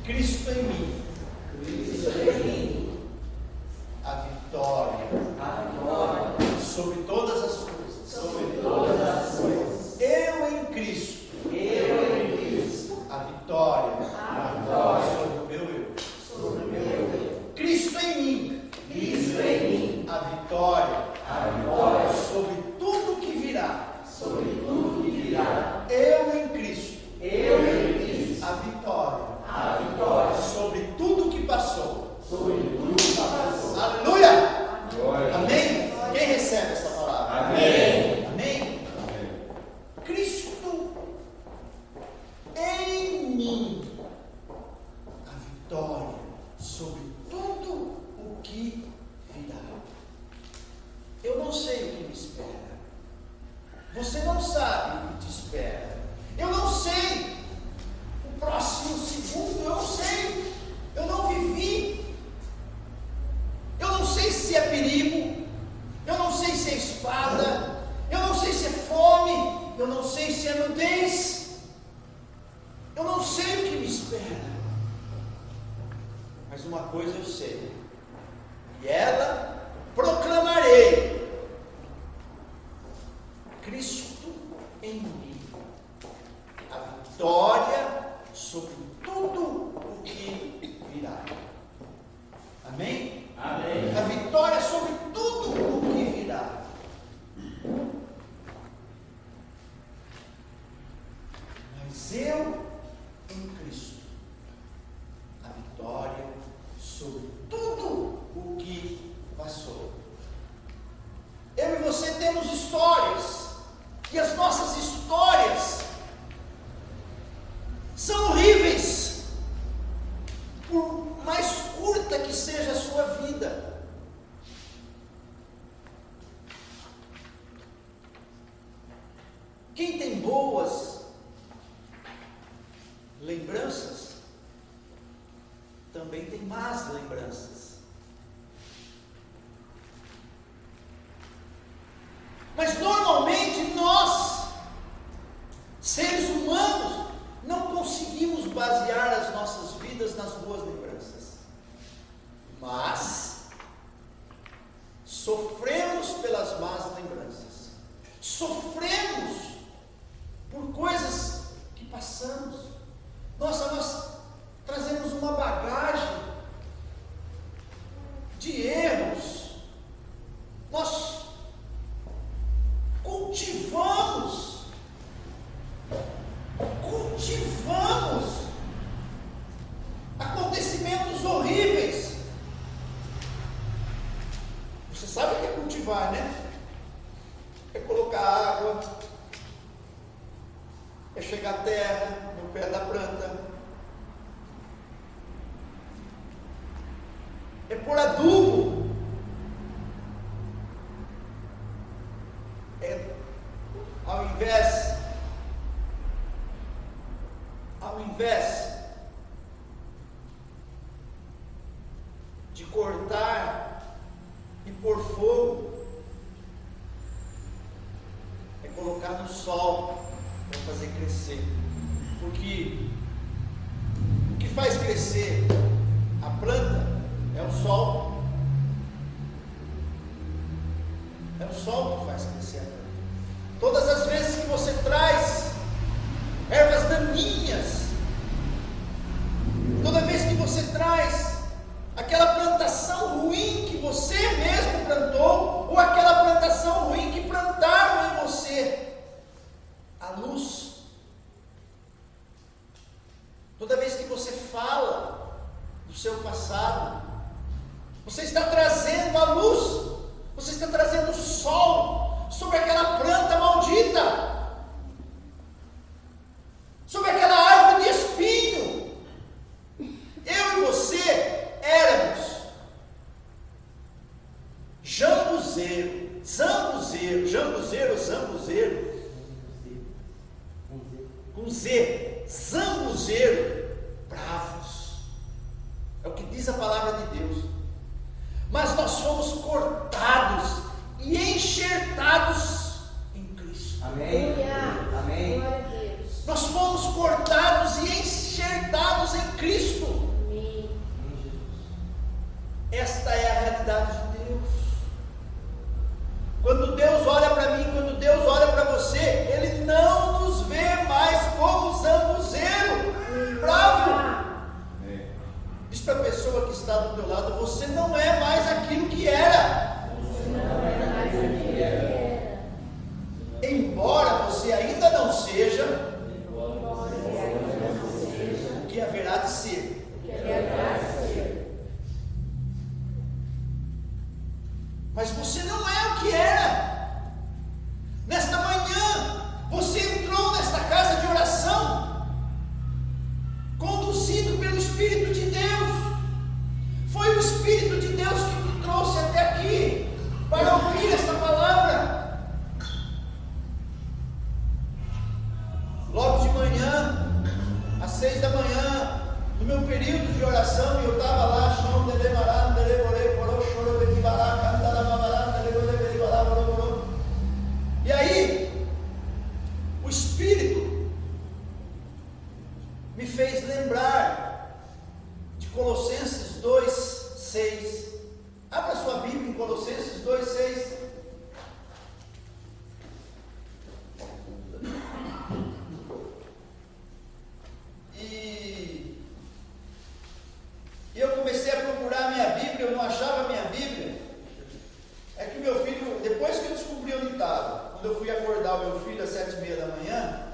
Cristo em mim. Cristo em mim. A vitória. A vitória. Sobre todas as coisas. Sobre todas as coisas. Eu em Cristo. Eu em Cristo. A vitória. A vitória. Sobre o meu eu. Sobre o meu eu. Cristo em mim. Cristo em mim. A vitória. A vitória. Sobre tudo que virá. Sobre tudo que virá. Eu em Cristo. Eu em Cristo. A vitória. A vitória. Sobre tudo que passou. Sobre tudo que passou. Aleluia! Glória. Amém? Quem recebe essa palavra? Amém. Amém? Cristo em mim. A vitória sobre tudo o que virá. Eu não sei o que me espera. Você não sabe o que te espera. Eu não sei o próximo segundo. Eu não sei. Eu não vivi. Eu não sei se é perigo. Eu não sei se é espada. Eu não sei se é fome. Eu não sei se é nudez. Eu não sei o que me espera. Mas uma coisa eu sei. E ela proclamarei. Cristo em mim. A vitória sobre tudo o que virá. Amém? Amém. A vitória sobre tudo o que virá. Mas eu em Cristo. A vitória sobre tudo o que passou. Eu e você temos histórias. E as nossas histórias são horríveis, por mais curta que seja a sua vida. Quem tem boas lembranças, também tem más lembranças. Mas normalmente nós, seres humanos, não conseguimos basear as nossas vidas nas boas lembranças. Mas sofremos pelas más lembranças. Sofremos por coisas que passamos. Nossa, nós trazemos uma bagagem de erros. Nós cultivamos acontecimentos horríveis. Você sabe o que é cultivar, né? É colocar água, é chegar a terra no pé da planta, é pôr adubo, ao invés de cortar e pôr fogo, é colocar no sol para fazer crescer. Porque o que faz crescer a planta é o sol. É o sol que faz crescer a planta. Todas as vezes que você traz ervas daninhas, toda vez que você traz aquela plantação ruim que você mesmo plantou, ou aquela plantação ruim que plantaram em você, a luz, toda vez que você fala do seu passado, você está trazendo a luz, você está trazendo o sol sobre aquela planta maldita, sobre aquela árvore de espinho. Eu e você éramos zambuzeiro, bravos. É o que diz a palavra de Deus. Mas nós fomos cortados e enxertados em Cristo. Amém. Amém. Nós fomos cortados e enxertados em Cristo. não é mais aquilo que era. Embora você ainda não seja o que haverá de ser. Mas você não é o que era. Nesta manhã, você entrou nesta casa de oração, conduzido pelo Espírito de Deus. Foi o Espírito de Deus que te trouxe até aqui, para ouvir esta palavra. Logo de manhã, às 6 da manhã, no meu período de oração, eu estava lá, e aí, o Espírito me fez lembrar de Colossenses 2:6. Abra sua Bíblia em Colossenses 2:6. E eu comecei a procurar minha Bíblia, eu não achava minha Bíblia. É que meu filho, depois que eu descobri onde estava, quando eu fui acordar o meu filho às 7:30 da manhã,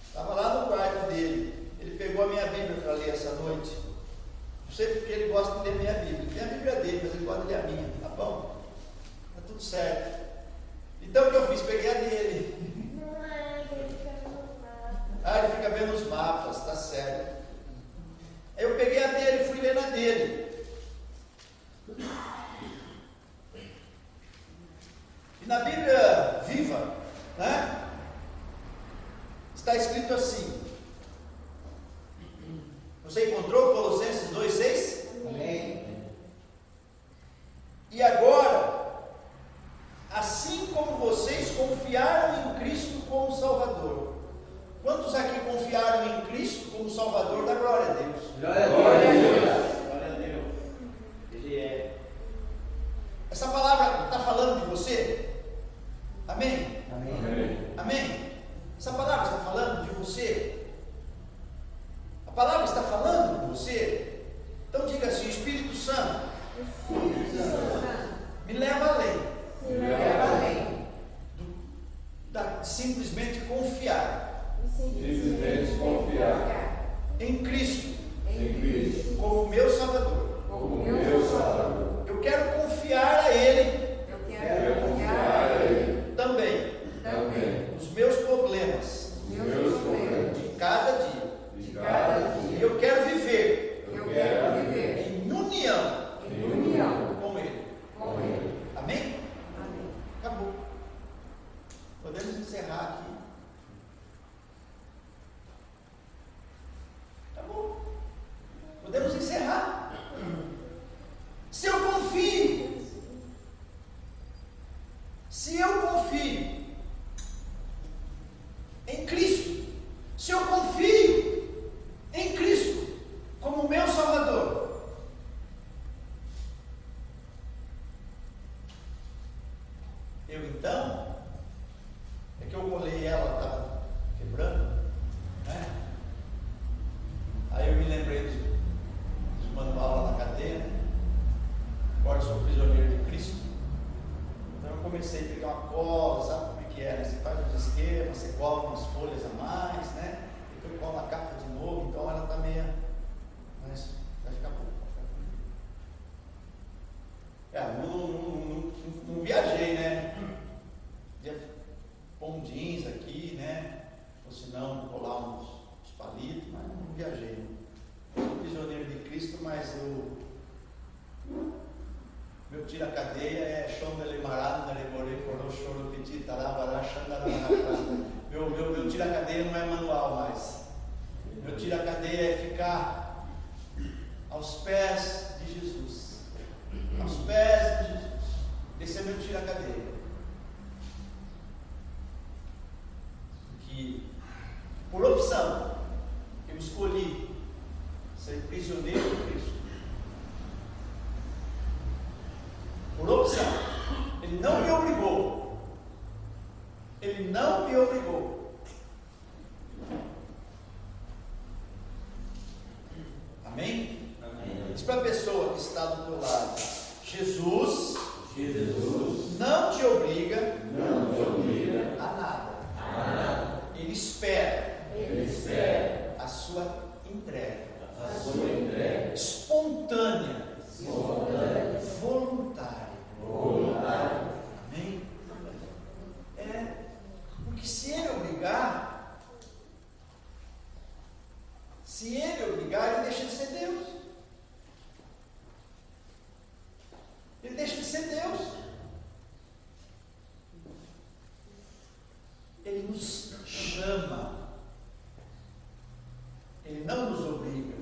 estava lá no quarto dele. Ele pegou a minha Bíblia para ler essa noite. Não sei porque ele gosta de ler minha Bíblia. Tem a Bíblia dele, mas ele gosta de ler a minha, tá bom? Tá tudo certo. Então o que eu fiz? Peguei a dele. Ele fica vendo os mapas, tá certo. Aí eu peguei a dele e fui ler na dele. E na Bíblia Viva, né, está escrito assim. Você encontrou Colossenses 2:6? Amém. E agora, assim como vocês confiaram em Cristo como Salvador. Quantos aqui confiaram em Cristo como Salvador? Da glória a Deus. Glória a Deus. Glória a Deus. Ele é. Essa palavra está falando de você? Amém? Amém. Amém? Essa palavra está falando de você? A palavra está falando de você? Então diga assim: Espírito Santo, me leva além simplesmente confiar Simplesmente confiar em Cristo em Cristo como meu Salvador. como meu Salvador. Eu quero confiar a Ele Quero confiar a Ele também também os meus problemas meus problemas de cada dia. de cada dia. E eu quero viver Eu quero viver em união em união com Ele. com Ele. Amém? Acabou. Podemos encerrar aqui. Acabou. Podemos encerrar. Se eu confio em Cristo, se eu confio em Cristo como meu Salvador, eu então, é que eu molhei ela, estava quebrando, né? Aí eu me lembrei dos manual lá na cadeia. Agora eu sou prisioneiro de Cristo. Então eu comecei a pegar uma cola, sabe como é que é? Você faz os esquemas, você cola umas folhas a mais, né? Depois cola a capa de novo, então ela está meio. Mas vai ficar bom. Não viajei, né? Podia pôr um jeans aqui, né? Ou se não, colar uns palitos, mas não viajei. Eu sou prisioneiro de Cristo, mas meu tira-cadeia é meu tira-cadeia não é manual mais. Meu tira-cadeia é ficar aos pés de Jesus. Aos pés de Jesus. Esse é meu tira-cadeia. Que, por opção, eu escolhi ser prisioneiro de Cristo. Por opção. Ele não me obrigou. Ele não me obrigou. Amém? Amém. Diz para a pessoa que está do teu lado: Jesus Jesus não te obriga não te obriga a nada. a nada. Ele espera Ele espera a sua entrega a sua entrega espontânea, espontânea, voluntária. voluntária. Amém? Porque se ele obrigar, ele deixa de ser Deus. Ele deixa de ser Deus. Ele nos chama. Ele não nos obriga.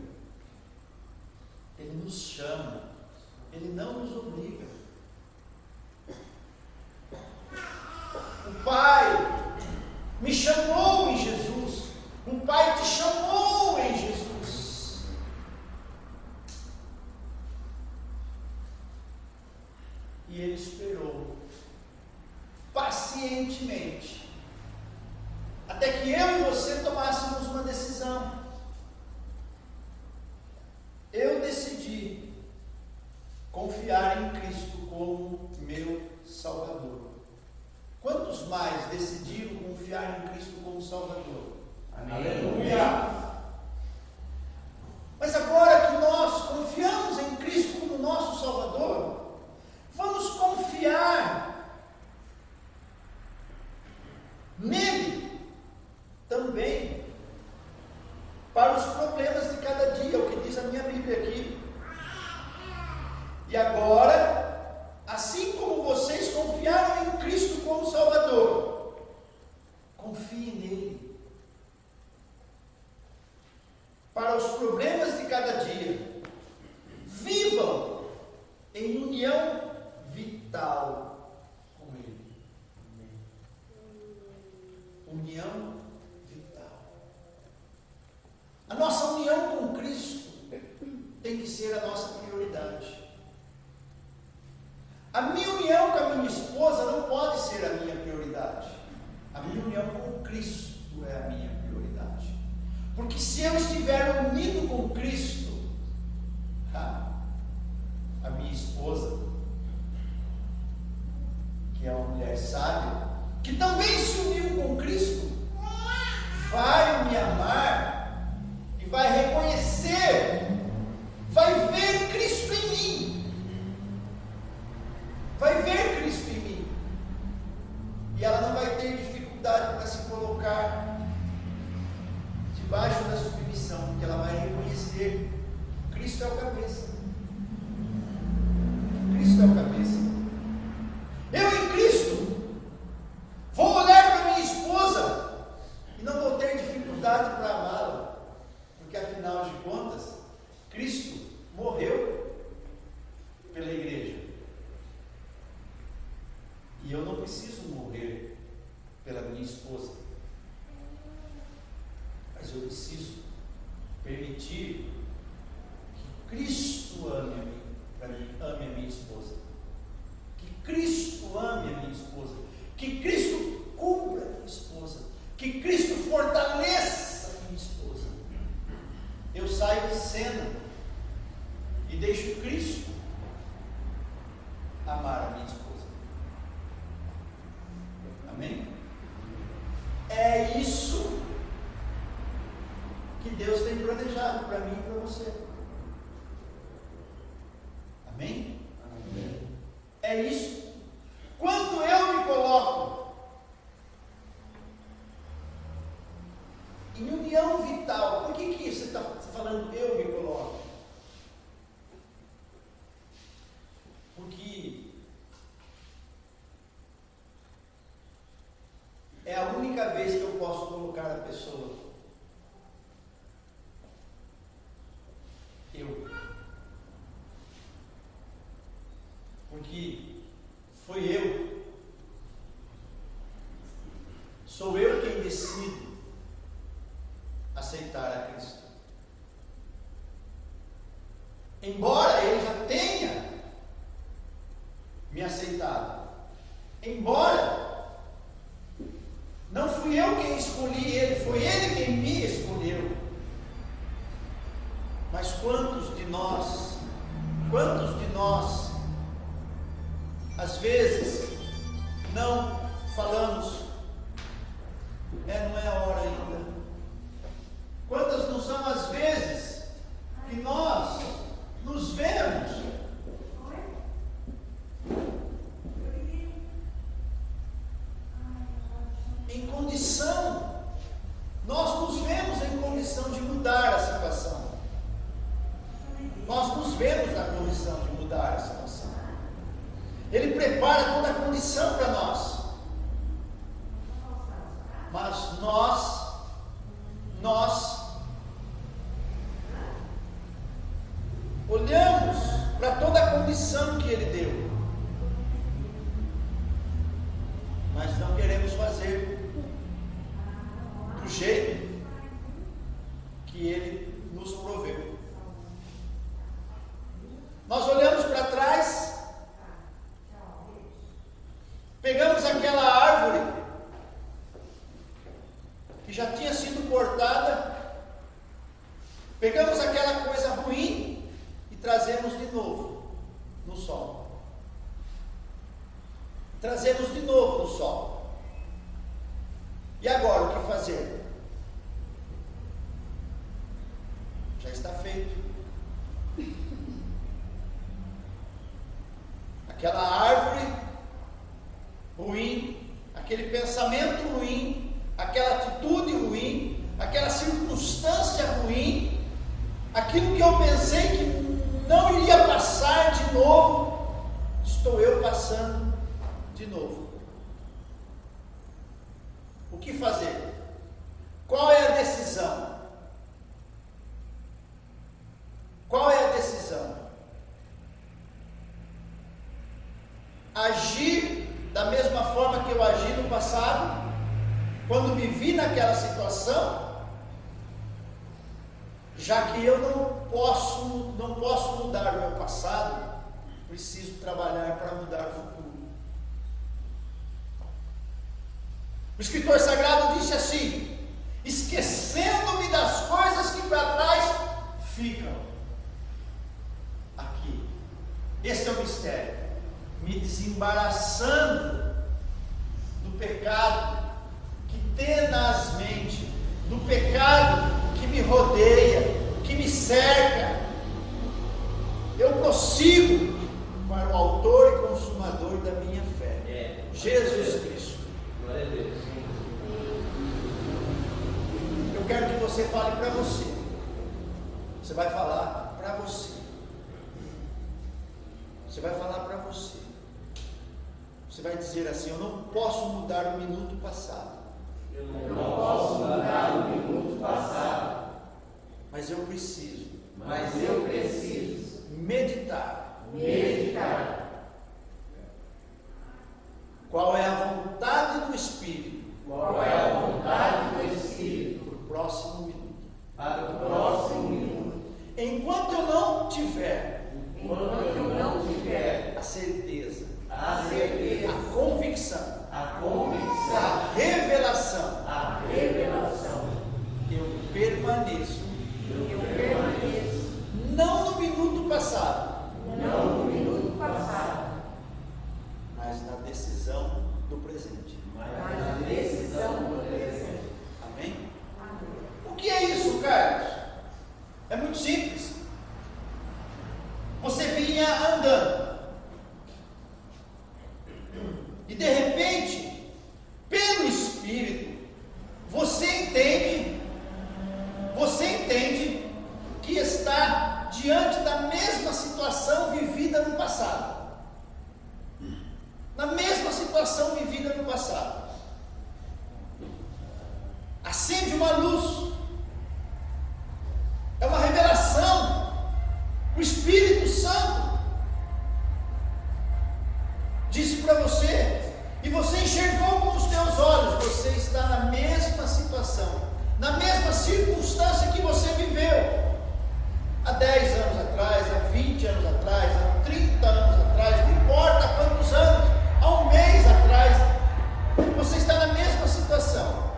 Ele nos chama. Ele não nos obriga. O Pai me chamou em Jesus. O Pai te chamou em Jesus. E Ele esperou pacientemente até que eu e você tomássemos uma decisão. Eu decidi confiar em Cristo como meu Salvador. Quantos mais decidiram confiar em Cristo como Salvador? Aleluia! Mas agora que nós confiamos em Cristo como nosso Salvador, vamos confiar nele também para os problemas de cada dia, o que diz a minha Bíblia aqui. E agora, assim como vocês confiaram em Cristo como Salvador, confie nele para os problemas de cada dia. Vivam em união vital com ele. União vital. A nossa união com Cristo tem que ser a nossa prioridade. A minha união com a minha esposa não pode ser a minha prioridade. A minha união com Cristo é a minha prioridade. Porque se eu estiver unido com Cristo, a minha esposa, que é uma mulher sábia, que também se uniu com Cristo, vai me amar e vai reconhecer, vai ver Cristo em mim. Vai ver Cristo em mim. E ela não vai ter dificuldade para se colocar debaixo da submissão, porque ela vai reconhecer Cristo é o cabeça. Cristo é o cabeça. Eu em Cristo vou olhar para minha esposa e não vou ter dificuldade para amá-la, porque afinal de contas, Cristo morreu pela igreja. E eu não preciso morrer pela minha esposa, mas eu preciso permitir que Cristo ame a minha esposa, que Cristo ame a minha esposa, que Cristo cubra a minha esposa, que Cristo fortaleça a minha esposa. Eu saio de cena e deixo Cristo amar a minha esposa. Amém? É isso que Deus tem planejado para mim e para você. Amém? Amém. É isso. Quando eu me coloco em união vital, por que você está falando eu me coloco? Porque é a única vez que eu posso colocar a pessoa. Eu. Porque foi eu. Sou eu quem decido aceitar a Cristo. Embora ele já tenha me aceitado. Embora não fui eu quem escolhi ele, foi ele quem me escolheu. Mas quantos de nós às vezes, não falamos, não é a hora ainda. Quantas não são as vezes que nós nos vemos em condição, nós nos vemos em condição de mudar a situação. Nós nos vemos na condição de mudar a situação. Ele prepara toda a condição para nós. Mas nós olhamos para toda a condição que Ele deu, mas não queremos fazer do jeito que Ele nos proveu. Nós olhamos para trás, pegamos aquela árvore que já tinha sido cortada, pegamos aquela coisa ruim e trazemos de novo no sol. Trazemos de novo no sol. E agora o que fazer? Já está feito. Aquela árvore ruim, aquele pensamento ruim, aquela atitude ruim, aquela circunstância ruim, aquilo que eu pensei que não iria passar de novo, estou eu passando de novo. O que fazer? Qual é a decisão? Qual é a decisão? Agir da mesma forma que eu agi no passado, quando me vi naquela situação, já que eu não posso mudar o meu passado, preciso trabalhar para mudar o futuro. O escritor sagrado disse assim: esquecendo-me das coisas que para trás ficam. Aqui, esse é o mistério. Me desembaraçando do pecado que tenazmente, do pecado que me rodeia, que me cerca, eu prossigo para o autor e consumador da minha fé, Jesus Cristo. Glória a Deus. Eu quero que você fale para você. Você vai falar para você. Você vai falar para você. Você vai dizer assim: eu não posso mudar o minuto passado. Eu não posso mudar o minuto passado. Mas eu preciso. Meditar. Qual é a vontade do Espírito? Para o próximo minuto. Enquanto eu não tiver a certeza, a convicção, a revelação, eu permaneço, não no minuto passado, mas na decisão do presente. Amém? O que é isso, Carlos? É muito simples. Você vinha andando e de repente, pelo Espírito, você entende que está diante da mesma situação vivida no passado. Na mesma situação vivida no passado. Acende uma luz. É uma revelação. O Espírito Santo disse para você, e você enxergou com os teus olhos, você está na mesma situação, na mesma circunstância que você viveu há 10 anos atrás, há 20 anos atrás, há 30 anos atrás, não importa quantos anos, há um mês atrás, você está na mesma situação.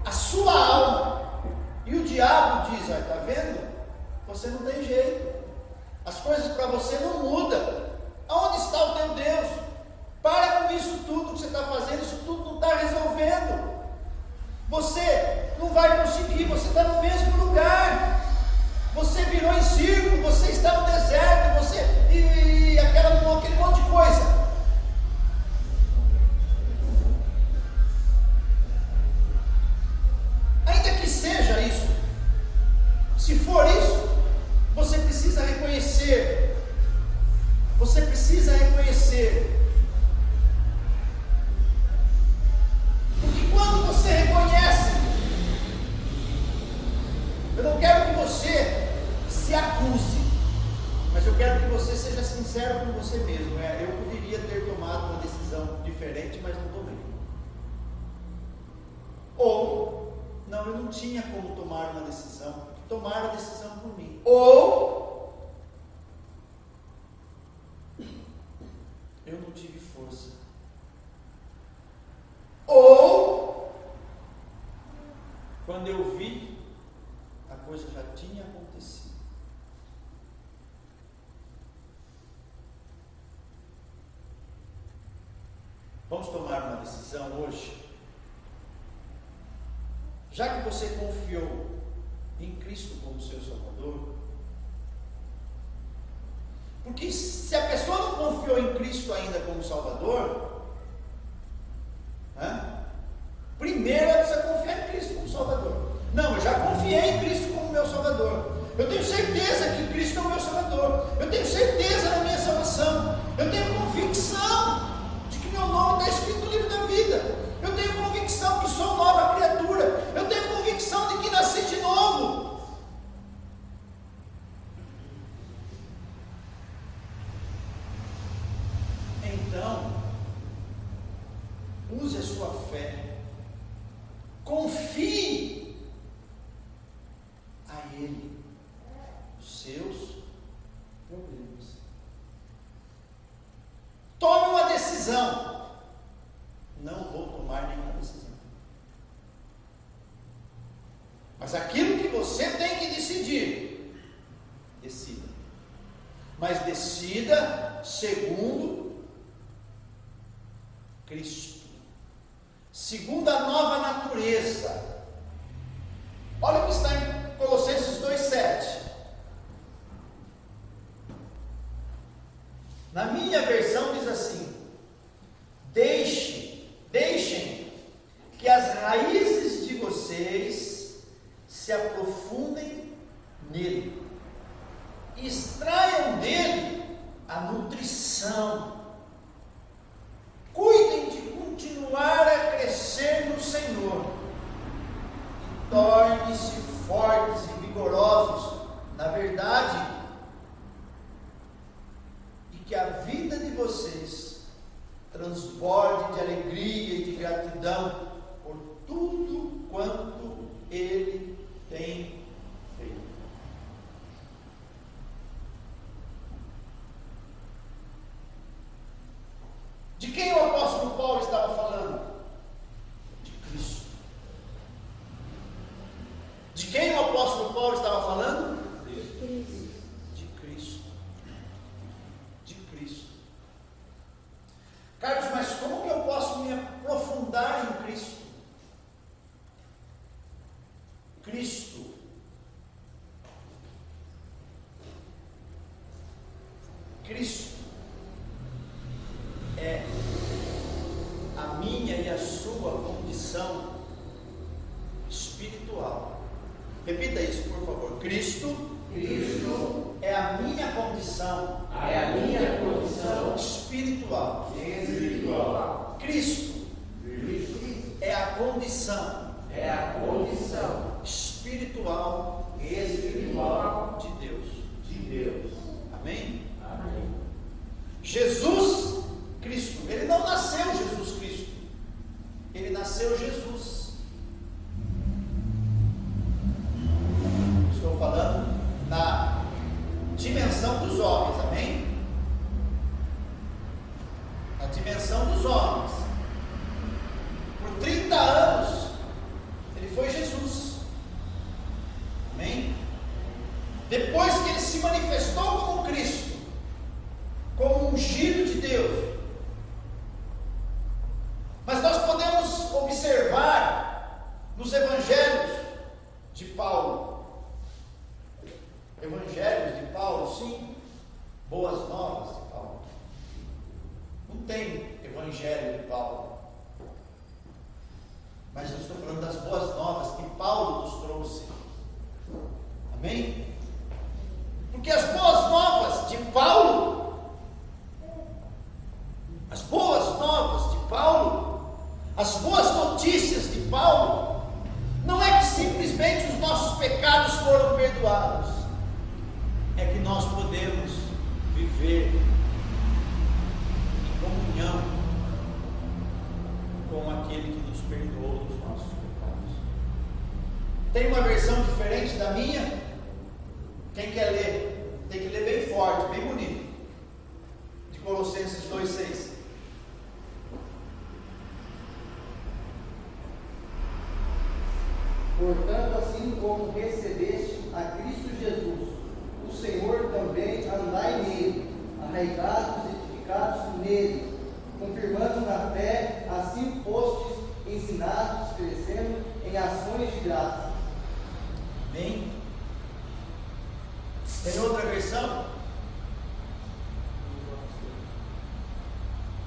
A sua alma e o diabo diz: está vendo? Você não tem jeito, as coisas para você não mudam. Aonde está o teu Deus? Para com isso tudo que você está fazendo, isso tudo não está resolvendo. Você não vai conseguir, você está no mesmo lugar. Você virou em círculo, você está no deserto, aquele monte de coisa. Ainda que seja isso, se for isso, você precisa reconhecer. Você precisa reconhecer. Porque quando você reconhece, eu não quero que você se acuse, mas eu quero que você seja sincero com você mesmo. Eu poderia ter tomado uma decisão diferente, mas não tomei. Ou, não, eu não tinha como tomar uma decisão, tomaram a decisão por mim. Ou, eu não tive força. Ou, quando eu vi, a coisa já tinha acontecido. Vamos tomar uma decisão hoje? Já que você confiou em Cristo como seu Salvador, porque se a pessoa não confiou em Cristo ainda como Salvador, primeiro ela precisa confiar em Cristo como Salvador. Não, eu já confiei em Cristo como meu Salvador. Eu tenho certeza que Cristo é o meu Salvador. Eu tenho certeza na minha salvação. Eu tenho convicção de que meu nome está escrito no livro da vida. Eu tenho convicção que sou nova criatura. Eu tenho convicção de que nasci de novo. Então, use a sua fé. Confie a Ele os seus problemas. Tome uma decisão. Não vou tomar nenhuma decisão. Mas aquilo que você tem que decidir, decida. Mas decida segundo Cristo. Segundo a nova natureza. Olha o que está em Colossenses 2,7. Na minha versão diz assim: deixem que as raízes de vocês se aprofundem nele, extraiam dele a nutrição, cuidem de continuar a crescer no Senhor, e tornem-se fortes e vigorosos na verdade, e que a vida de vocês transborde de alegria e de gratidão por tudo quanto Ele tem feito. De quem o apóstolo Paulo estava falando? De Cristo. De quem o apóstolo Paulo estava falando? De Cristo. De Cristo. Carlos, mas como que eu posso me aprofundar em Cristo? Cristo é a minha e a sua condição espiritual. Repita isso, por favor. Cristo é a minha condição. Espiritual. Cristo é a condição. Espiritual de Deus. Amém? Jesus Cristo. Ele não nasceu Jesus Cristo. Ele nasceu Jesus. Estou falando na dimensão dos homens. Amém? Na dimensão dos homens. Por 30 anos ele foi Jesus. Amém? Depois que ele se manifestou como Cristo, como ungido de Deus. Mas nós podemos observar nos evangelhos de Paulo. Evangelhos de Paulo, sim. Boas novas de Paulo. Não tem evangelho de Paulo. Mas eu estou falando das boas novas que Paulo nos trouxe. Amém? Porque as boas novas de Paulo, as boas novas de Paulo, as boas notícias de Paulo, não é que simplesmente os nossos pecados foram perdoados, é que nós podemos viver em comunhão com aquele que nos perdoou dos nossos pecados. Tem uma versão diferente da minha? Quem quer ler? Tem que ler bem forte, bem bonito. De Colossenses 2,6. Portanto, assim como recebeste a Cristo Jesus, o Senhor, também andai nele, arraigados e edificados nele, confirmando na fé, assim fostes ensinados, crescendo em ações de graça. Amém? Tem outra versão?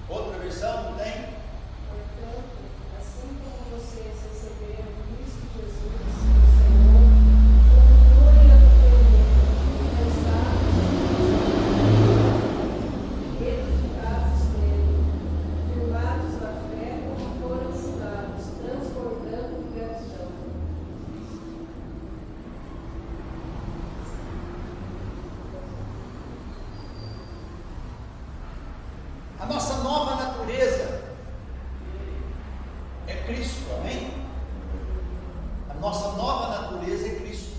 Outra versão? Não tem? Portanto, assim como vocês receberam Cristo Jesus, o Senhor, continuem a viver cansados, edificados nele, firmados na fé como foram ensinados, transbordando em gratidão. A nossa nova natureza é Cristo, amém? A nossa nova natureza é Cristo.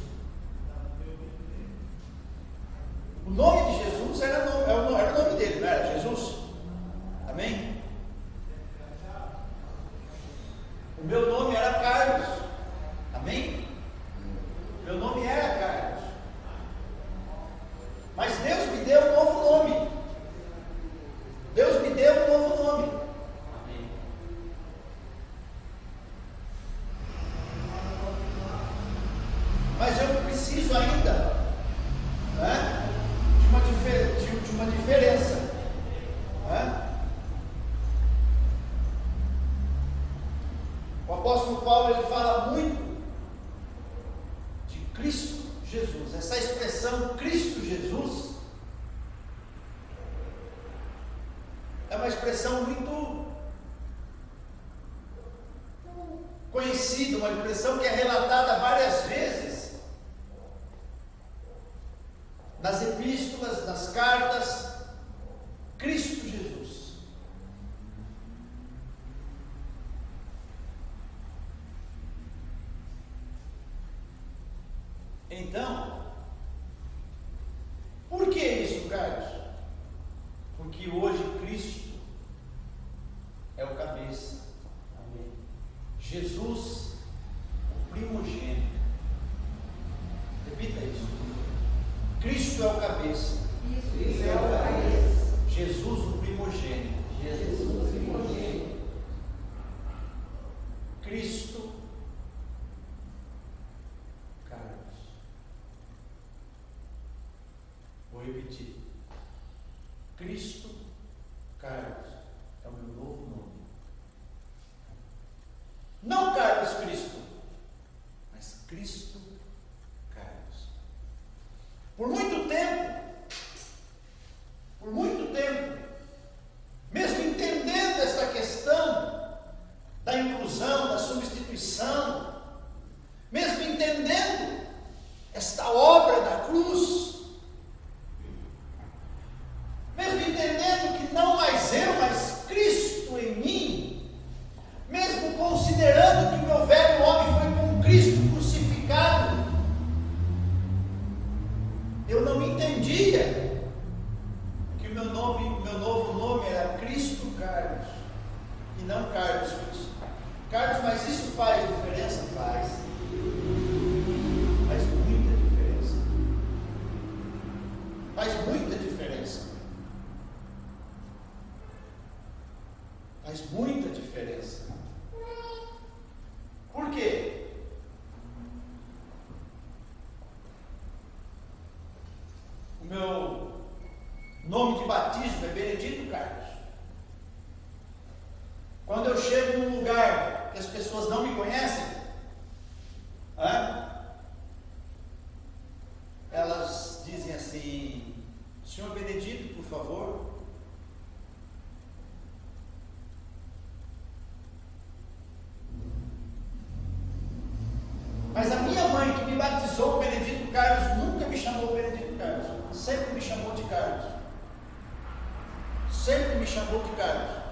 O nome de Jesus era o nome dele, não era Jesus? Amém? O meu nome era Carlos, amém? Meu nome era Carlos. Mas Deus me deu um novo nome. Deus me deu um novo nome. Amém. Mas eu preciso ainda, né, de uma diferença. Né? O apóstolo Paulo, ele fala muito de Cristo Jesus. Essa expressão Cristo Jesus é uma expressão muito conhecida, uma expressão que é relatada várias vezes nas epístolas, nas cartas. Cristo Jesus. Então, por que isso, Carlos? Porque hoje Cristo é o cabeça. Amém. Jesus, o primogênito. Repita isso. Cristo é o cabeça. Cristo é o cabeça. Jesus, o primogênito. Jesus, o primogênito. Cristo, Carlos. Vou repetir. Cristo, Carlos, é o meu novo nome. Não Carlos Cristo, mas Cristo, Carlos. Por muito tempo, mesmo entendendo esta questão da inclusão, da substituição, mesmo entendendo esta obra da cruz, mesmo entendendo que não mais eu, mas Cristo em mim, mesmo considerando que o meu velho homem foi com Cristo crucificado, eu não nome de batismo é Benedito Carlos. Quando eu chego num lugar que as pessoas não me conhecem, elas dizem assim: Senhor Benedito, por favor. Mas a minha mãe, que me batizou Benedito Carlos, nunca me chamou Benedito Carlos, sempre me chamou de Carlos. Sempre me chamou de Carlos.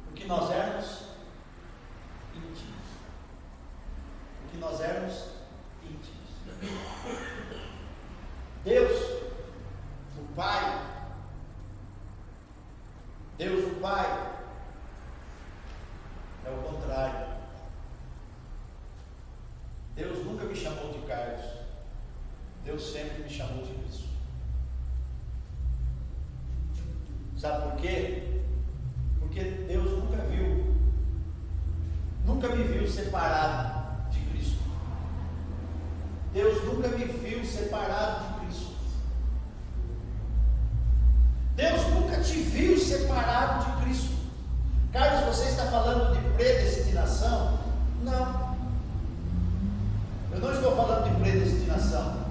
Porque nós éramos íntimos. Porque nós éramos íntimos. Deus, o Pai, é o contrário. Deus nunca me chamou de Carlos. Deus sempre me chamou de Cristo. Sabe por quê? Porque Deus nunca me viu separado de Cristo. Deus nunca me viu separado de Cristo. Deus nunca te viu separado de Cristo. Carlos, você está falando de predestinação? Não. Eu não estou falando de predestinação.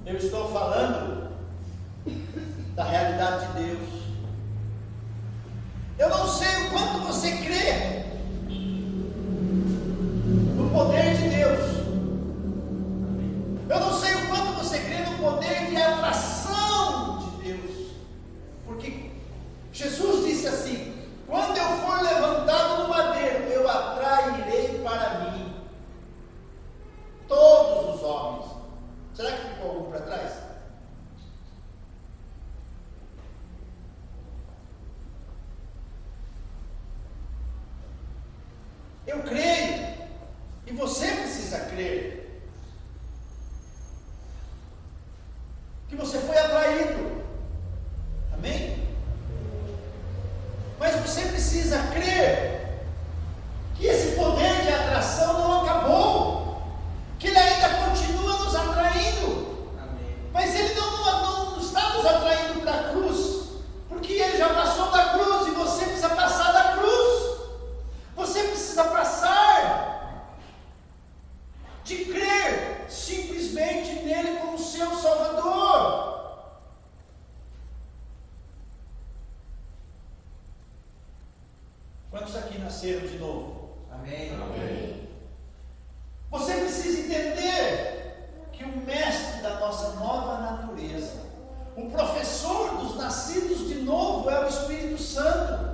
Eu estou falando da realidade de Deus. Eu não sei o quanto você crê no poder de Deus. Eu não sei o quanto você crê no poder de atração de Deus. Porque Jesus disse assim: quando eu for levantado no madeiro, eu atrairei para mim todos os homens. Será que ficou algum para trás? Eu creio, e você precisa crer, que você foi atraído. Amém? Mas você precisa crer que esse poder de atração não acabou, que ele ainda continua nos atraindo. Amém. Mas ele não está nos atraindo para a cruz, porque ele já passou da cruz e você precisa passar da cruz. Você precisa passar de crer simplesmente nele como seu Salvador. Quantos aqui nasceram de novo? Amém. Amém. Você precisa entender que o mestre da nossa nova natureza, o professor dos nascidos de novo, é o Espírito Santo.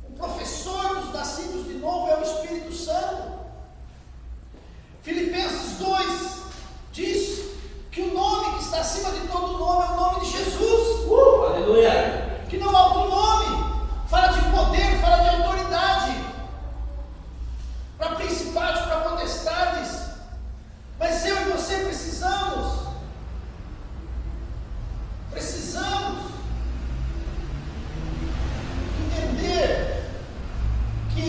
O professor dos nascidos de novo é o Espírito Santo. Filipenses 2 diz que o nome que está acima de todo nome é o nome de Jesus. Aleluia. Que não há outro nome. Fala de poder, fala de autoridade, para principados, para potestades. Mas eu e você precisamos entender que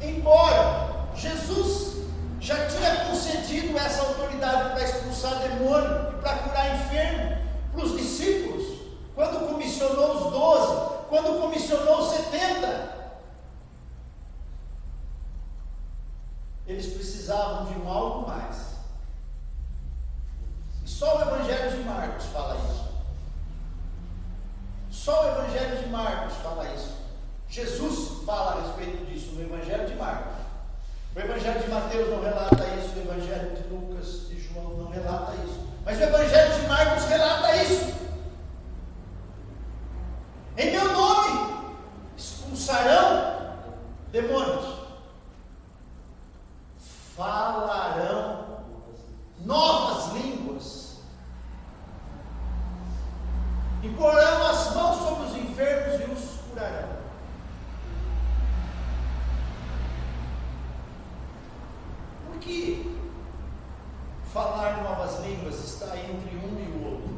embora Jesus já tinha concedido essa autoridade para expulsar demônio e para curar enfermo para os discípulos, quando comissionou os 12, quando comissionou os 70, eles precisavam de um algo mais. E só o Evangelho de Marcos fala isso. Só o Evangelho de Marcos fala isso. Jesus fala a respeito disso no Evangelho de Marcos. O Evangelho de Mateus não relata isso, o Evangelho de Lucas e João não relata isso. Mas o Evangelho de Marcos relata isso. Em meu nome expulsarão demônios, falarão novas línguas, imporão as mãos sobre os enfermos e os curarão. Por que falar novas línguas está entre um e o outro?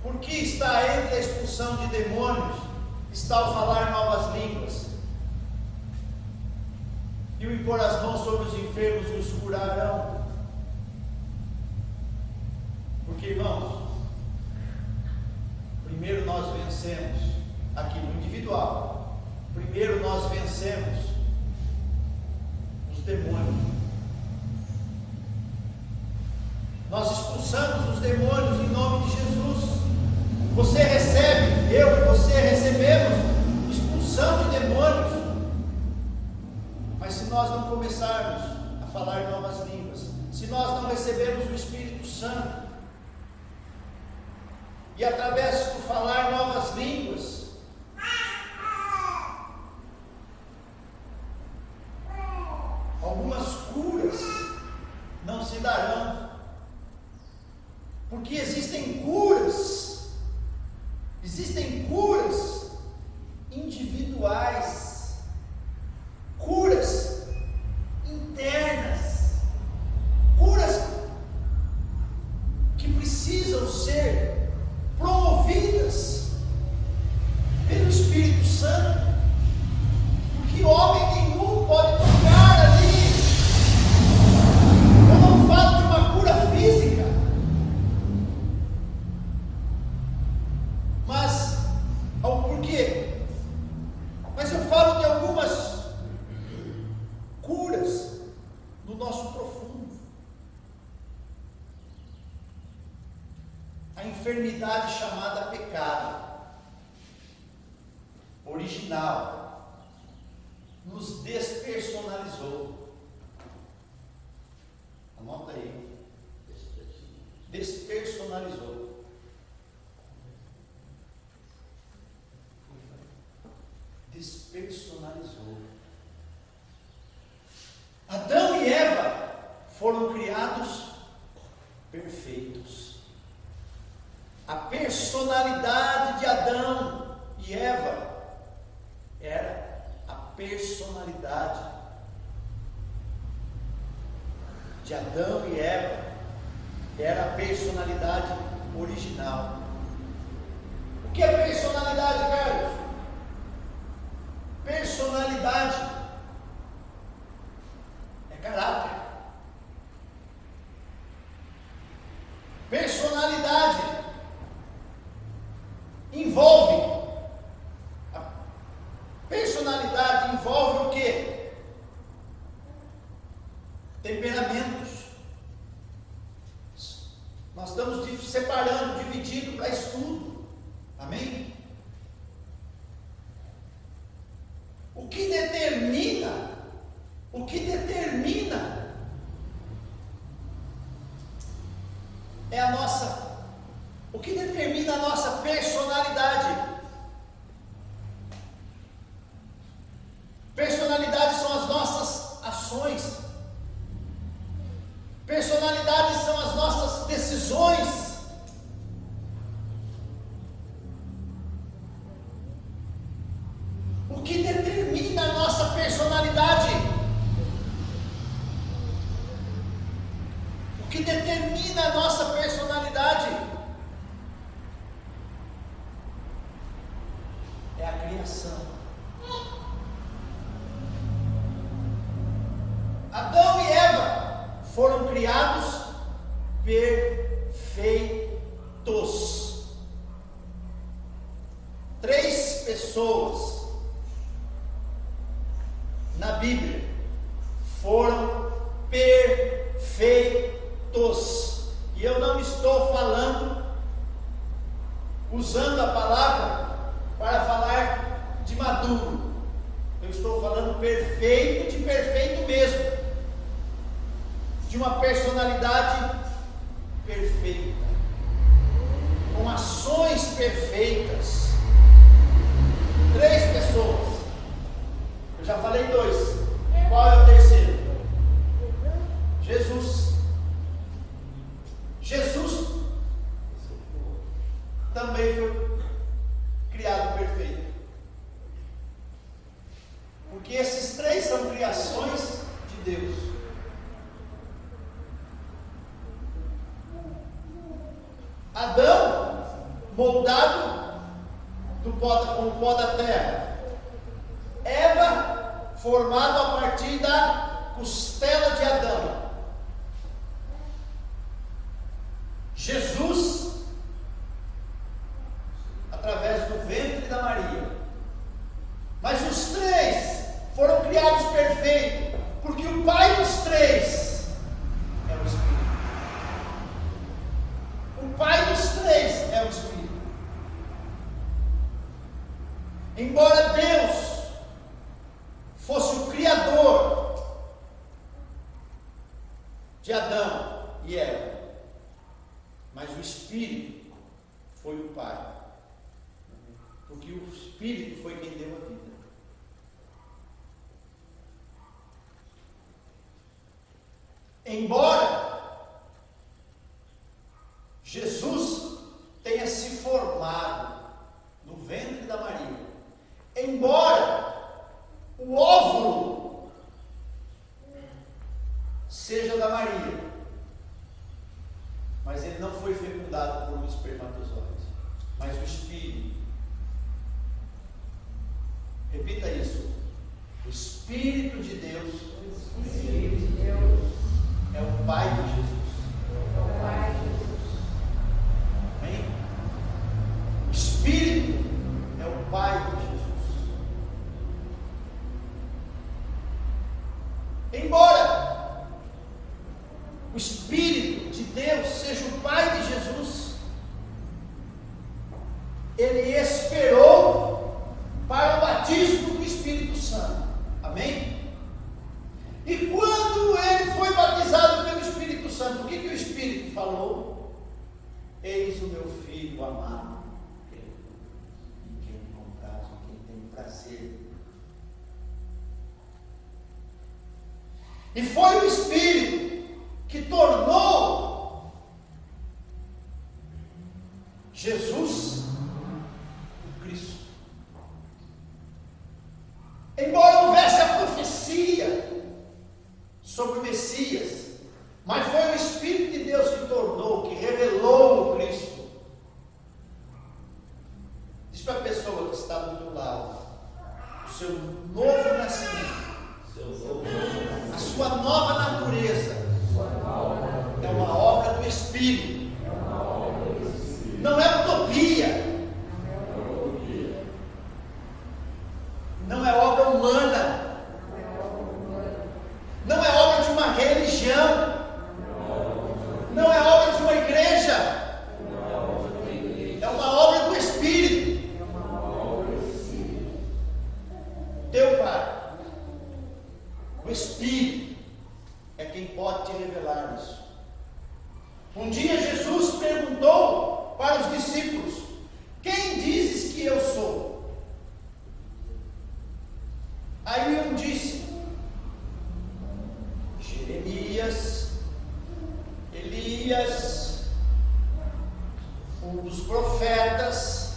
Por que está entre a expulsão de demônios, está o falar novas línguas, e o impor as mãos sobre os enfermos e os curarão. Porque, irmãos, primeiro nós vencemos aqui no individual, primeiro nós vencemos os demônios. Nós expulsamos os demônios em nome de Jesus. Você recebe, eu e você recebemos expulsão de demônios. Mas se nós não começarmos a falar novas línguas, se nós não recebermos o Espírito Santo, e através do falar novas línguas, algumas curas não se darão, porque existem curas individuais, curas internas, curas que precisam ser promovidas pelo Espírito Santo, porque homem nenhum pode tocar ali. Eu não falo de uma cura física, mas por quê? Mas eu falo de algumas curas no nosso profundo. A enfermidade chamada pecado original nos despersonalizou. Anota aí. Despersonalizou. Despersonalizou. Adão e Eva foram criados perfeitos. A personalidade de Adão e Eva era a personalidade de Adão e Eva, era a personalidade original. O que é personalidade, Carlos? Personalidade é caráter. Personalidade envolve. A personalidade envolve o quê? Temperamentos. Nós estamos separando, dividindo para estudo. Amém? O que determina é a nossa, o que determina a nossa personalidade. Personalidade são as nossas ações. Personalidade são as nossas decisões. O que determina a nossa personalidade? O que determina a nossa personalidade é a criação. Adão e Eva foram criados perfeitos. 3 pessoas na Bíblia foram perfeitos. E eu não estou falando, usando a palavra para falar de maduro. Eu estou falando perfeito, de perfeito mesmo, de uma personalidade perfeita, com ações perfeitas. 3 pessoas. Eu já falei 2. Qual é o terceiro? Jesus. Jesus também foi criado perfeito. Porque esses 3 são criações de Deus. Adão moldado com o pó da terra. Eva, formado a partir da costela de Adão. Jesus, através do ventre da Maria. Mas os três foram criados perfeitos, porque o pai dos três é o Espírito. O pai dos três é o Espírito. Embora Deus fosse o Criador de Adão e Eva, mas o Espírito foi o Pai, porque o Espírito foi quem deu a vida. Embora Jesus tenha se formado no ventre da Maria, embora o óvulo seja da Maria, mas ele não foi fecundado por um espermatozoide, mas o Espírito. Repita isso. O Espírito de Deus, é o Pai de Jesus. Amém? O Espírito é o Pai de Jesus. Embora o Espírito de Deus seja o Pai de Jesus, ele esperou para o batismo do Espírito Santo. Amém? E quando ele foi batizado pelo Espírito Santo, o que o Espírito falou? Eis o meu filho amado, em quem me compraz, em quem tenho prazer. E foi o Espírito que tornou Jesus o Cristo. Embora houvesse a profecia sobre o Messias, mas foi o Espírito de Deus que tornou, que revelou o Cristo. Diz para a pessoa que está do teu lado: o seu novo nascimento, a sua nova natureza é uma obra do Espírito, não é utopia, não é obra humana, não é obra de uma religião, não é obra de uma igreja, é uma obra do Espírito. Teu Pai, o Espírito, é quem pode te revelar isso. Um dia Jesus perguntou para os discípulos: quem dizes que eu sou? Aí um disse: Jeremias, Elias, um dos profetas.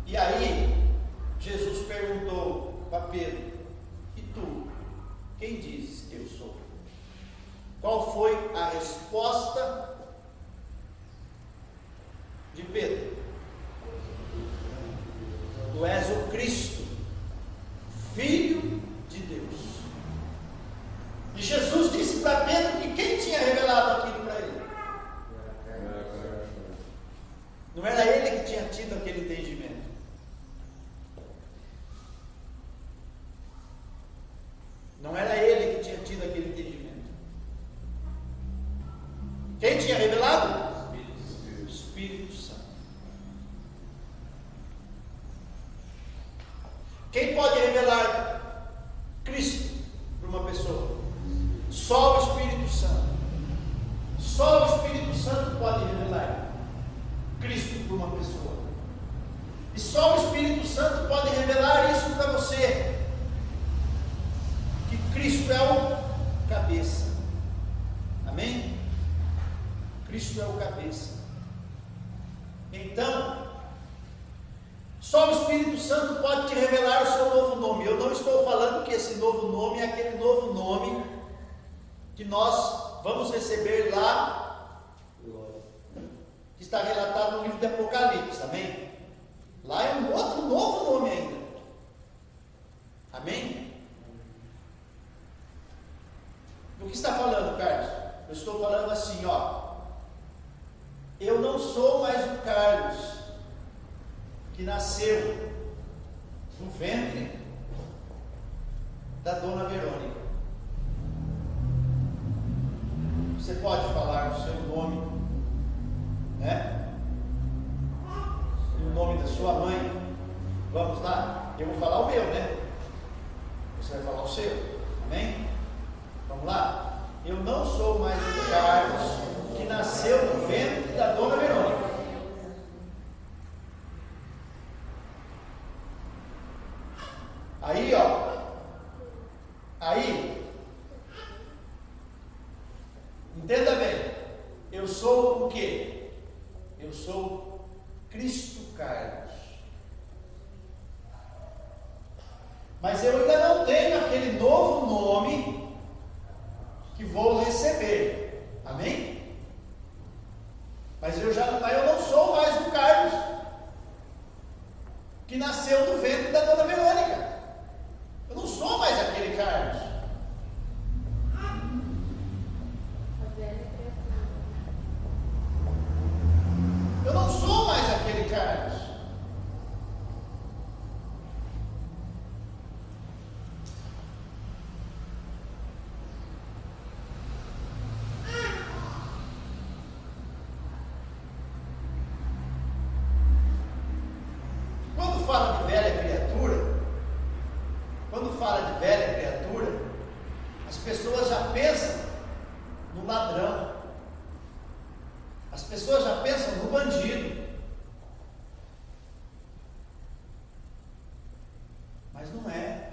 E aí Jesus perguntou para Pedro: e tu, quem dizes que eu sou? Qual foi a resposta de Pedro? Tu és o Cristo, Filho de Deus. E Jesus disse para Pedro que quem tinha revelado aquilo para ele? Não era ele que tinha tido aquele entendimento. Não era ele que tinha tido aquele entendimento. Quem tinha revelado? O Espírito Santo. Quem pode revelar Cristo para uma pessoa? Só o Espírito Santo. Só o Espírito Santo pode revelar Cristo para uma pessoa. E só o Espírito Santo pode revelar isso para você: que Cristo é o cabeça. Amém? Cristo é o cabeça. Então, só o Espírito Santo pode te revelar o seu novo nome. Eu não estou falando que esse novo nome é aquele novo nome que nós vamos receber lá, que está relatado no livro de Apocalipse, amém? Lá é um outro novo nome ainda. Amém? Do que está falando, Carlos? Eu estou falando assim, ó. Eu não sou mais o Carlos que nasceu no ventre da dona Verônica. Você pode falar o seu nome, né? O nome da sua mãe. Vamos lá? Eu vou falar o meu, né? Você vai falar o seu. Amém? Vamos lá? Eu não sou mais o Carlos que nasceu no ventre da dona Verônica. Aí, ó. Aí. Entenda bem. Eu sou o quê? Eu sou Cristo Carlos. Mas eu ainda não tenho aquele novo nome que vou receber. Amém? Mas eu não sou mais o Carlos que nasceu do ventre da dona Verônica. Eu não sou mais aquele Carlos. Eu não sou mais aquele Carlos. Quando fala de velha criatura, as pessoas já pensam no ladrão. As pessoas já pensam no bandido. Mas não é.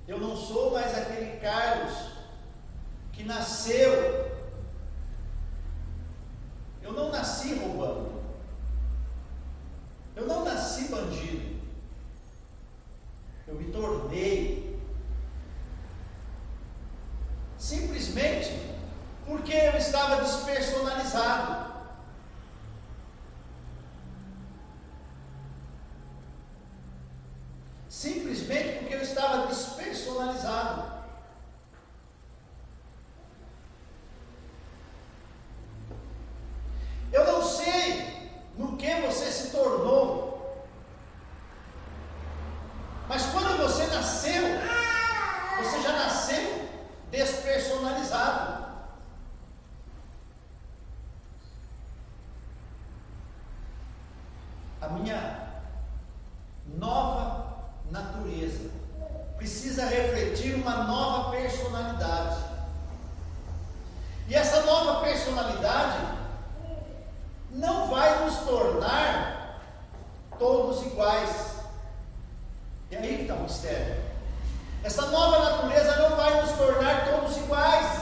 Eu não sou mais aquele Carlos que nasceu. Eu não nasci roubando. Eu não nasci bandido. Eu me tornei. Simplesmente porque eu estava despersonalizado. Simplesmente porque eu estava despersonalizado. Eu não sei no que você se tornou, mas quando você nasceu, você já nasceu despersonalizado. A minha nova natureza precisa refletir uma nova personalidade. E essa nova personalidade não vai nos tornar todos iguais. E aí que está o mistério. Essa nova natureza não vai nos tornar todos iguais.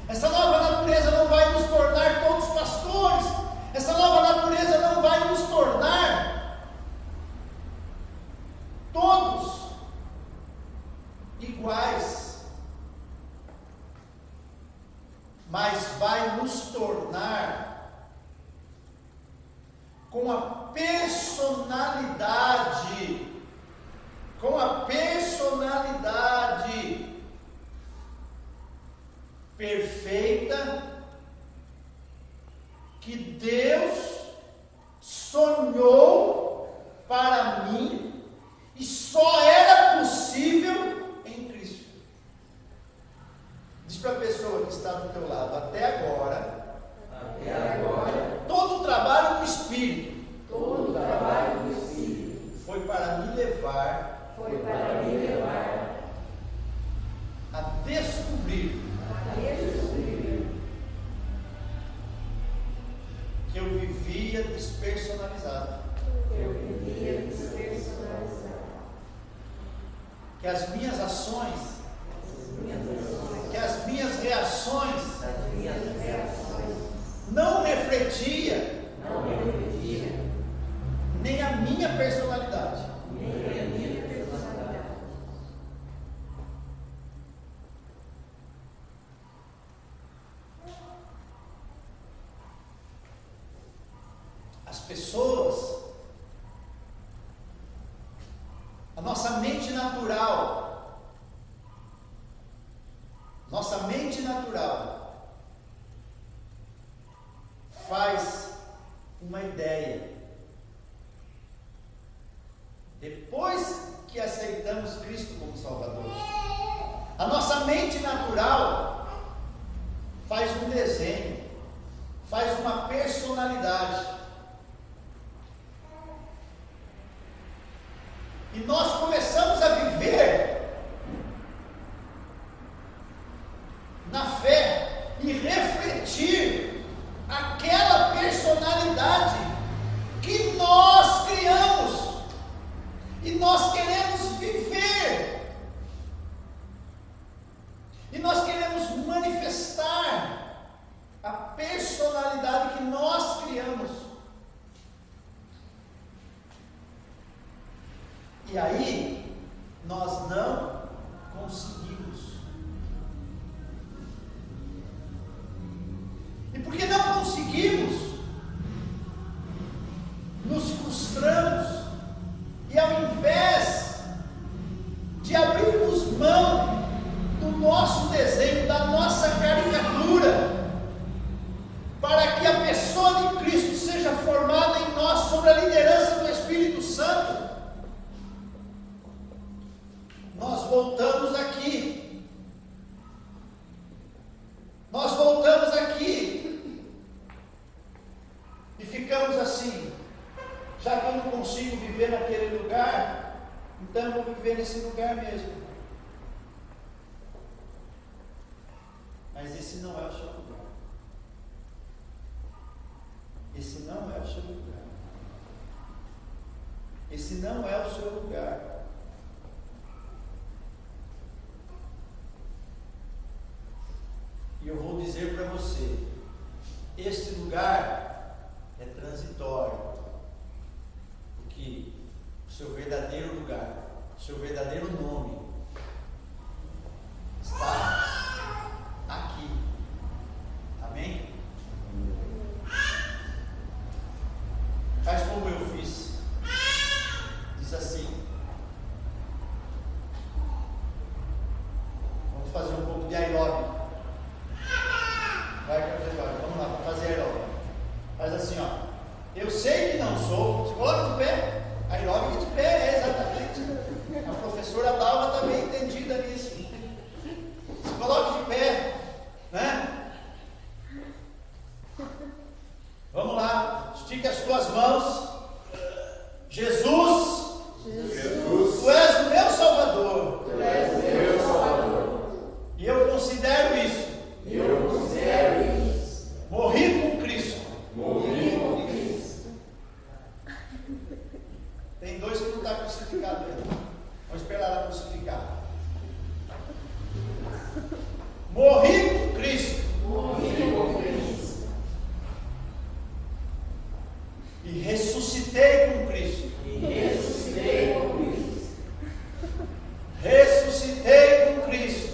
Essa nova natureza não vai nos tornar todos pastores. Essa nova natureza não vai nos tornar todos iguais, mas vai nos tornar com a personalidade perfeita que Deus sonhou para mim e só era possível em Cristo. Diz para a pessoa que está do teu lado, até agora, todo o trabalho do Espírito, foi para me levar a descobrir que eu vivia despersonalizado. Que as minhas ações, que as minhas reações não refletia nem a minha personalidade. pessoas, a nossa mente natural, faz uma ideia. Depois que aceitamos Cristo como Salvador, a nossa mente natural faz um desenho, faz uma personalidade. E nós começamos a viver na fé e refletir aquela personalidade que nós criamos. E nós queremos viver. E nós queremos manifestar a personalidade que nós criamos. E aí, nós não conseguimos. E porque não conseguimos, nos frustramos. E ao invés de abrirmos mão do nosso desenho, da nossa caricatura, para que a pessoa de Cristo seja formada em nós sob a liderança do Espírito Santo, nós voltamos aqui. Nós voltamos aqui e ficamos assim. Já que eu não consigo viver naquele lugar, então eu vou viver nesse lugar mesmo. Mas esse não é o seu lugar. Esse não é o seu lugar. Esse não é o seu lugar. E eu vou dizer para você, este lugar é transitório. Porque o seu verdadeiro lugar, o seu verdadeiro nome está aqui. Amém? Faz como eu fiz. Diz assim. Vamos fazer um pouco de aeróbico. Vai, vamos lá, vamos fazer aeróbico. Faz assim, ó. Eu sei que não sou. Se coloca de pé. Aeróbico de pé, é exatamente. A professora Dalva está bem entendida nisso. Se coloque de pé, né? Vamos lá, estique as tuas mãos. Jesus, Tu és o meu Salvador. E eu considero isso. Morri com Cristo. Tem dois que não estão crucificados ainda. Vamos esperar ela crucificar. Morri com Cristo. E ressuscitei com Cristo. Ressuscitei com Cristo.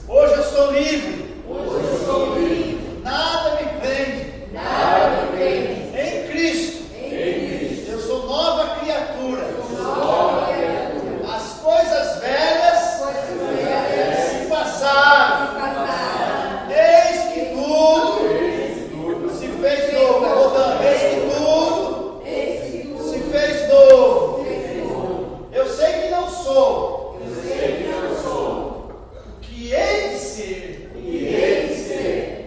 Hoje eu sou livre. Nada me prende. Em Cristo. Eu sou nova criatura. As coisas velhas se passaram. Eis que tudo se fez novo. Eis que tudo se fez novo. Eu sei que não sou o que hei de ser,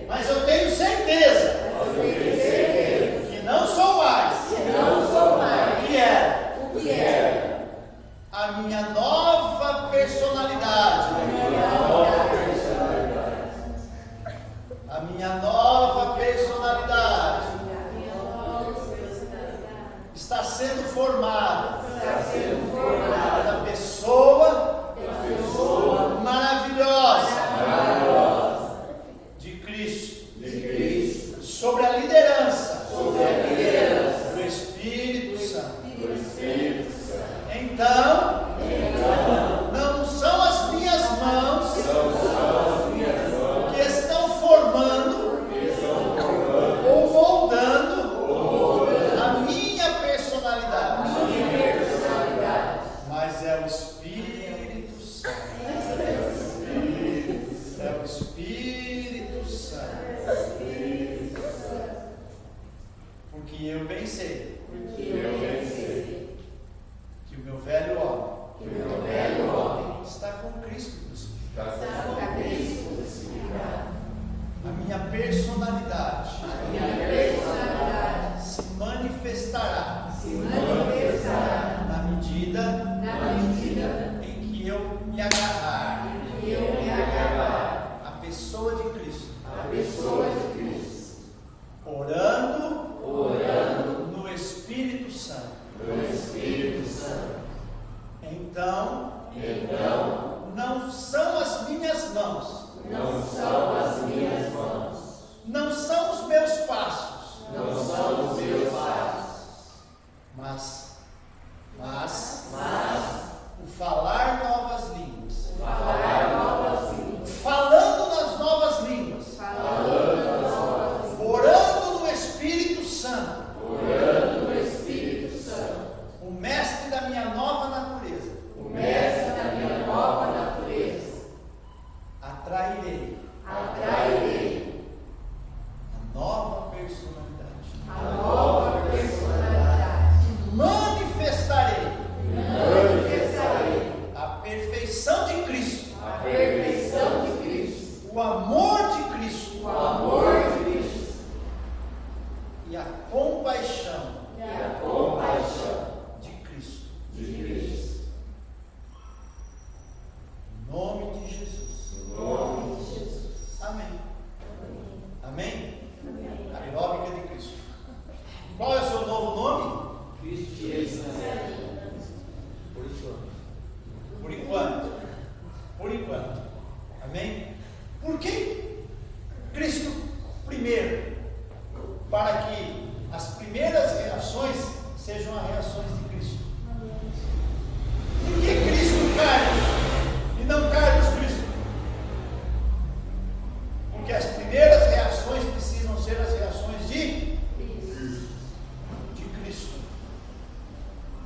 mas eu tenho certeza que não sou mais o que era. A minha nova personalidade. A minha nova personalidade está sendo formada. Cada pessoa maravilhosa de Cristo. personalidade se manifestará na medida em que eu me agarrar à pessoa de Cristo, orando no Espírito Santo. Então, não são as minhas mãos, não são os meus passos, mas o falar novas línguas, falando nas novas línguas, orando no Espírito Santo, o mestre da minha nova natureza, atrairei a nova personalidade, manifestarei a perfeição de Cristo, o amor de Cristo e a compaixão de Cristo. Em nome de Jesus. Amém. Amém? A aeróbica de Cristo. Qual é o seu novo nome? Cristo Jesus. Por enquanto. Por enquanto. Amém? Por que Cristo primeiro? Para que as primeiras reações sejam as reações de Cristo. Por que Cristo Carlos e não Carlos Cristo? Porque as primeiras reações precisam ser as reações de Cristo.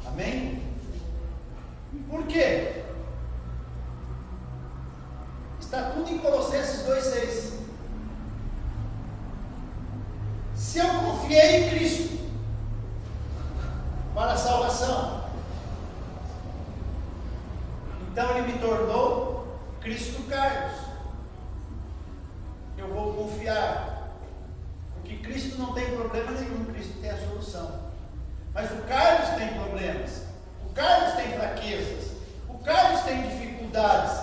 Amém? Por quê? Está tudo em Colossenses 2,6. Se eu confiei em Cristo para a salvação, então Ele me tornou Cristo Carlos. Eu vou confiar, porque Cristo não tem problema nenhum, Cristo tem a solução. Mas o Carlos tem problemas, o Carlos tem fraquezas, o Carlos tem dificuldades,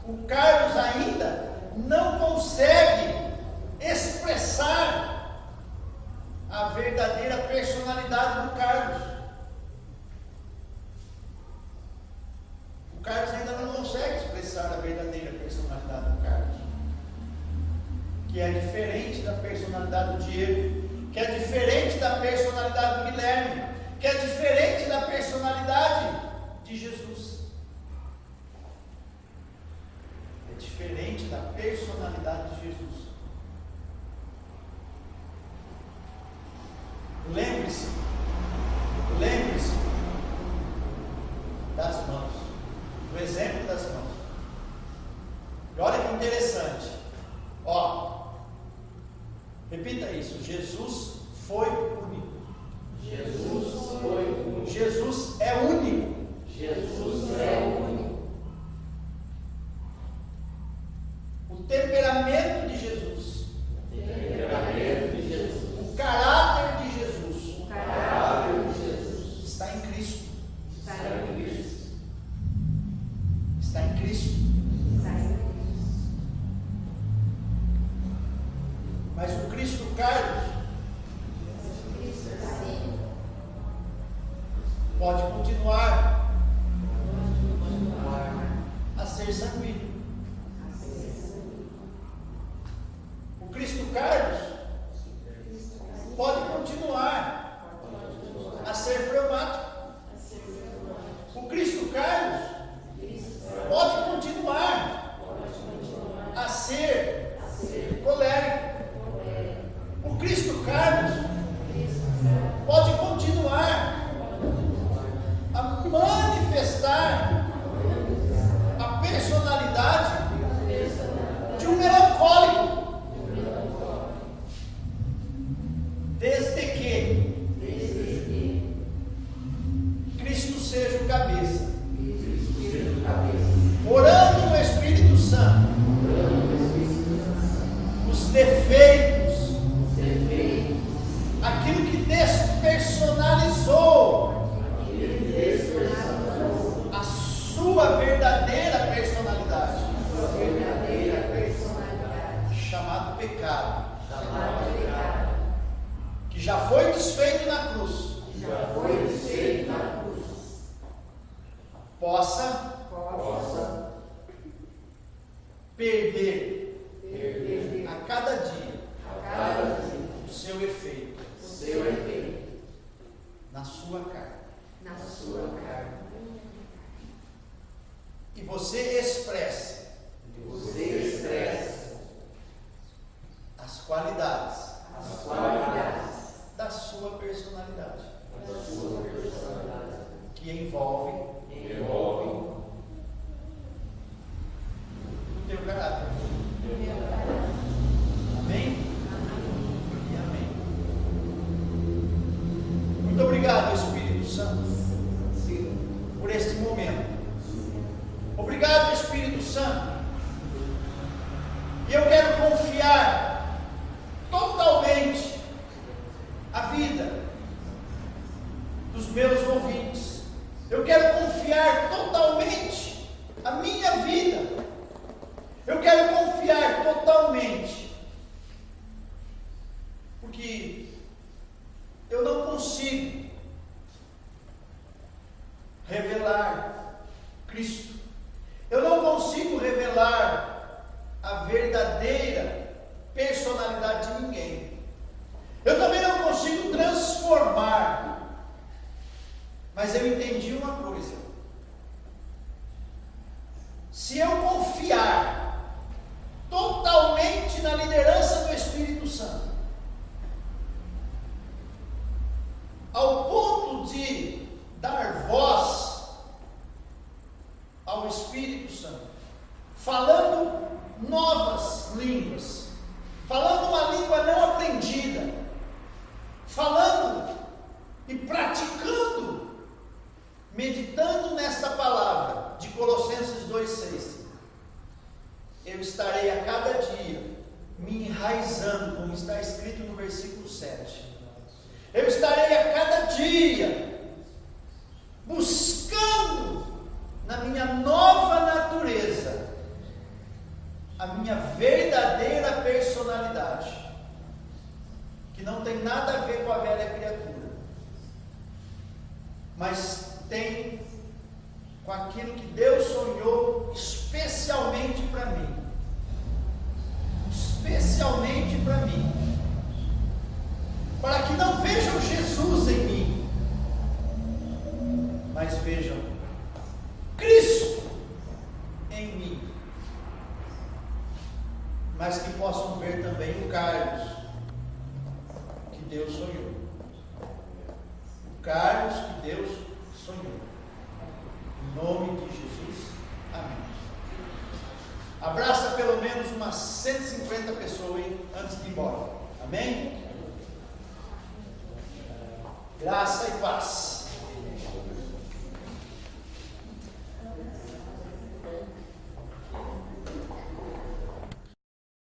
o Carlos ainda não consegue expressar a verdadeira personalidade do Carlos. O Carlos ainda não consegue expressar a verdadeira personalidade do Carlos, que é diferente da personalidade do Diego, que é diferente da personalidade do Guilherme, que é diferente da personalidade de Jesus. É diferente da personalidade de Jesus. Lembre-se das mãos, do exemplo das mãos. E olha que interessante. Ó, repita isso. Jesus foi único. Jesus é único. O temperamento de Jesus. O caráter de Jesus. Está em Cristo. Está em Cristo. Mas o Cristo Carlos pode continuar a ser sanguíneo. O Cristo Carlos pode continuar a ser fleumático. O Cristo Carlos pode continuar a ser colérico. O Cristo Carlos pode continuar a manifestar a personalidade de um melancólico, desde que Cristo seja o cabeça, orando no Espírito Santo, os defeitos pecado, chamado pecado, que já foi desfeito na cruz, já foi desfeito na cruz, possa possa perder perder a cada dia a cada dia o seu efeito o seu efeito na sua carne. na sua carne. E você expresse Você expressa as qualidades as qualidades da sua personalidade, da sua personalidade, que envolvem Envolve o teu caráter. Amém? E amém. Muito obrigado, Espírito Santo, por este momento. Obrigado, Espírito Santo. E eu quero confiar totalmente a vida dos meus ouvintes. Eu quero confiar totalmente a minha vida. Eu quero confiar totalmente, porque eu não consigo revelar Cristo. Eu não consigo revelar a verdadeira personalidade de ninguém. Eu também não consigo transformar. Mas eu entendi uma coisa: se eu confiar totalmente na liderança do Espírito Santo, ao ponto de dar voz ao Espírito Santo, falando novas línguas, falando uma língua não aprendida, falando e praticando, meditando nesta palavra de Colossenses 2,6, eu estarei a cada dia me enraizando, como está escrito no versículo 7. Eu estarei a cada dia buscando na minha nova natureza a minha verdadeira personalidade, que não tem nada a ver com a velha criatura, mas tem com aquilo que Deus sonhou especialmente para mim. Especialmente para mim. Para que não vejam Jesus em mim, mas vejam Cristo em mim. Mas que possam ver também o Carlos que Deus sonhou. O Carlos que Deus sonhou. Em nome de Jesus, amém. Abraça pelo menos umas 150 pessoas antes de ir embora. Amém? Graça e paz.